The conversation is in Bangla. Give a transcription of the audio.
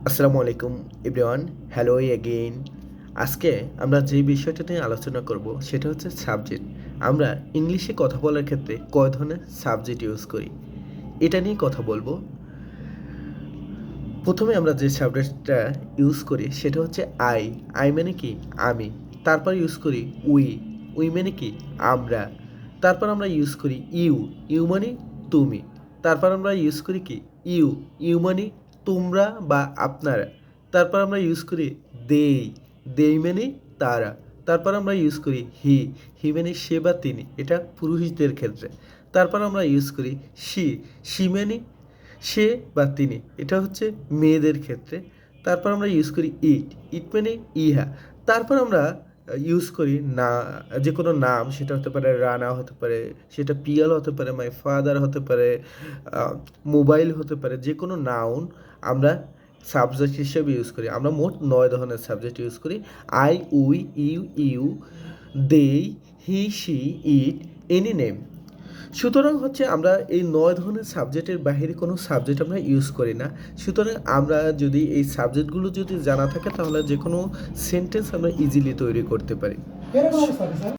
আসসালামু আলাইকুম এভরিওয়ান, হ্যালো এগেইন। আজকে আমরা যে বিষয়টা নিয়ে আলোচনা করব সেটা হচ্ছে সাবজেক্ট। আমরা ইংলিশে কথা বলার ক্ষেত্রে কয় ধরনের সাবজেক্ট ইউজ করি এটা নিয়ে কথা বলবো। প্রথমে আমরা যে সাবজেক্টটা ইউজ করি সেটা হচ্ছে আই। আই মানে কি? আমি। তারপর ইউজ করি উই। উই মানে কি? আমরা। তারপর আমরা ইউজ করি ইউ। ইউ মানে তুমি। তারপর আমরা ইউজ করি কি? ইউ। ইউ মানে তোমরা বা আপনারা। তারপর আমরা ইউজ করি দেই। দেই মানে তারা। তারপর আমরা ইউজ করি হি। হি মানে সে বা তিনি, এটা পুরুষদের ক্ষেত্রে। তারপর আমরা ইউজ করি শি। শি মানে সে বা তিনি, এটা হচ্ছে মেয়েদের ক্ষেত্রে। তারপর আমরা ইউজ করি ইট। ইট মানে ইহা। তারপর আমরা ইউজ করি না, যে কোনো নাম, সেটা হতে পারে রানা, হতে পারে সেটা পিয়াল, হতে পারে মাই ফাদার, হতে পারে মোবাইল, হতে পারে যে কোনো নাউন আমরা সাবজেক্ট হিসেবে ইউজ করি। আমরা মোট 9 ধরনের সাবজেক্ট ইউজ করি। আই, উই, ইউ, দেই, হি, শি, ইট, এনি নেম। সুতরাং হচ্ছে আমরা এই 9 ধরনের সাবজেক্টের বাহিরে কোনো সাবজেক্ট আমরা ইউজ করি না। সুতরাং আমরা যদি এই সাবজেক্টগুলো যদি জানা থাকে তাহলে যেকোনো সেন্টেন্স আমরা ইজিলি তৈরি করতে পারি।